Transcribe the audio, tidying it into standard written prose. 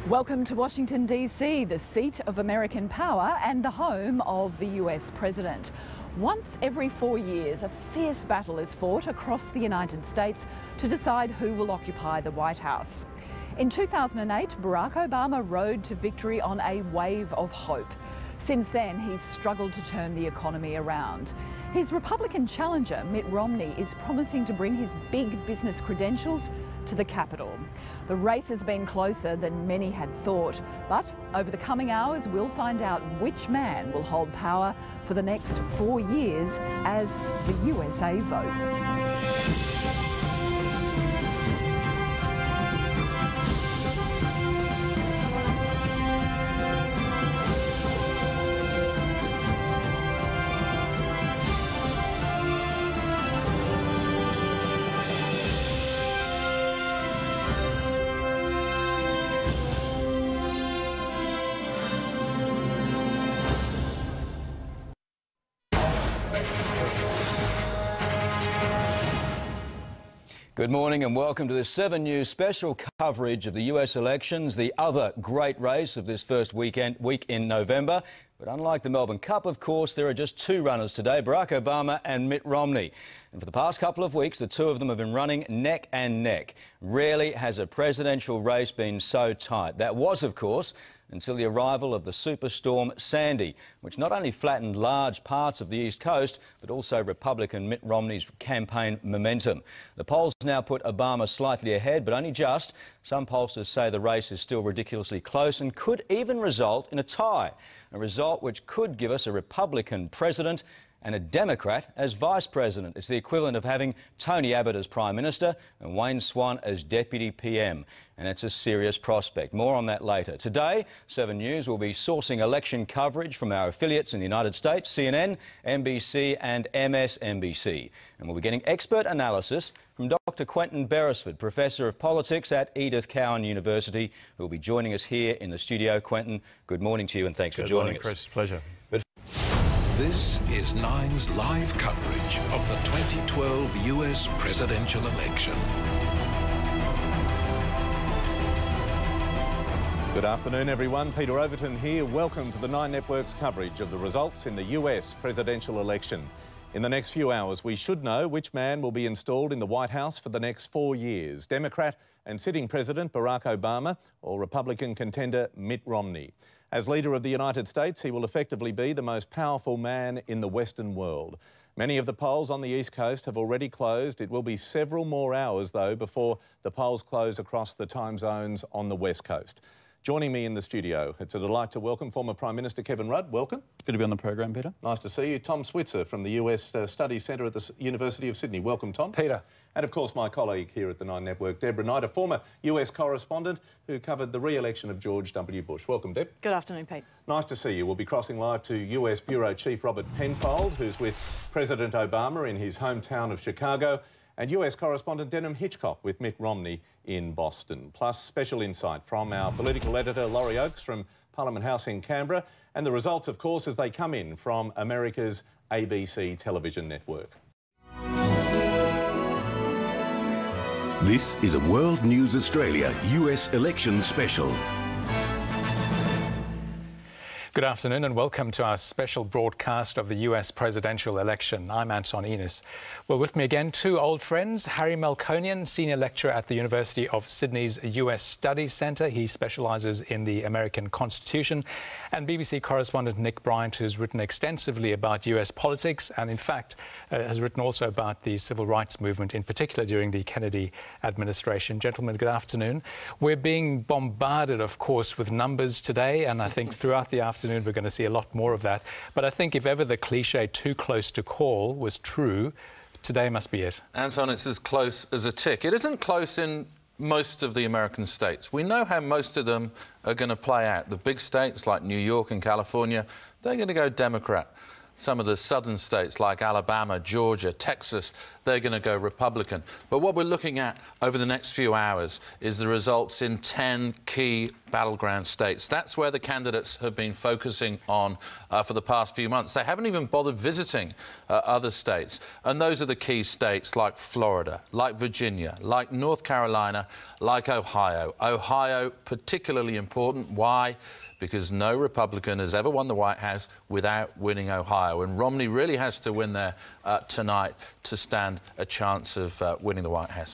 Welcome to Washington, D.C., the seat of American power and the home of the US president. Once every 4 years, a fierce battle is fought across the United States to decide who will occupy the White House. In 2008, Barack Obama rode to victory on a wave of hope. Since then, he's struggled to turn the economy around. His Republican challenger, Mitt Romney, is promising to bring his big business credentials to the Capitol. The race has been closer than many had thought, but over the coming hours, we'll find out which man will hold power for the next 4 years as the USA votes. Good morning and welcome to this 7 News special coverage of the US elections, the other great race of this first week in November. But unlike the Melbourne Cup, of course, there are just two runners today, Barack Obama and Mitt Romney. And for the past couple of weeks, the two of them have been running neck and neck. Rarely has a presidential race been so tight. That was, of course, until the arrival of the superstorm Sandy, which not only flattened large parts of the East Coast, but also Republican Mitt Romney's campaign momentum. The polls now put Obama slightly ahead, but only just. Some pollsters say the race is still ridiculously close and could even result in a tie, a result which could give us a Republican president and a Democrat as Vice President. It's the equivalent of having Tony Abbott as Prime Minister and Wayne Swan as Deputy PM. And it's a serious prospect. More on that later. Today, 7 News will be sourcing election coverage from our affiliates in the United States, CNN, NBC and MSNBC. And we'll be getting expert analysis from Dr. Quentin Beresford, Professor of Politics at Edith Cowan University, who will be joining us here in the studio. Quentin, good morning to you and thanks for joining us. Chris, pleasure. This is Nine's live coverage of the 2012 US presidential election. Good afternoon, everyone. Peter Overton here. Welcome to the Nine Network's coverage of the results in the US presidential election. In the next few hours, we should know which man will be installed in the White House for the next 4 years, Democrat and sitting President Barack Obama or Republican contender Mitt Romney. As leader of the United States, he will effectively be the most powerful man in the Western world. Many of the polls on the East Coast have already closed. It will be several more hours, though, before the polls close across the time zones on the West Coast. Joining me in the studio, it's a delight to welcome former Prime Minister Kevin Rudd. Welcome. Good to be on the program, Peter. Nice to see you. Tom Switzer from the US Studies Centre at the University of Sydney. Welcome, Tom. Peter. And, of course, my colleague here at the Nine Network, Deborah Knight, a former US correspondent who covered the re-election of George W. Bush. Welcome, Deb. Good afternoon, Pete. Nice to see you. We'll be crossing live to US Bureau Chief Robert Penfold, who's with President Obama in his hometown of Chicago, and US correspondent Denham Hitchcock with Mitt Romney in Boston. Plus, special insight from our political editor, Laurie Oakes from Parliament House in Canberra, and the results, of course, as they come in from America's ABC television network. This is a World News Australia US election special. Good afternoon and welcome to our special broadcast of the US presidential election. I'm Anton Enos. Well, with me again, two old friends, Harry Melkonian, Senior Lecturer at the University of Sydney's US Studies Centre. He specialises in the American Constitution, and BBC correspondent Nick Bryant, who's written extensively about US politics and, in fact, has written also about the civil rights movement, in particular during the Kennedy administration. Gentlemen, good afternoon. We're being bombarded, of course, with numbers today, and I think throughout the afternoon we're going to see a lot more of that. But I think if ever the cliche "too close to call" was true, today must be it. Anton, it's as close as a tick. It isn't close in most of the American states. We know how most of them are going to play out. The big states like New York and California, they're going to go Democrat. Some of the southern states like Alabama, Georgia, Texas, they're going to go Republican. But what we're looking at over the next few hours is the results in 10 key battleground states. That's where the candidates have been focusing on for the past few months. They haven't even bothered visiting other states. And those are the key states like Florida, like Virginia, like North Carolina, like Ohio. Ohio, particularly important. Why? Because no Republican has ever won the White House without winning Ohio. And Romney really has to win there tonight to stand a chance of winning the White House.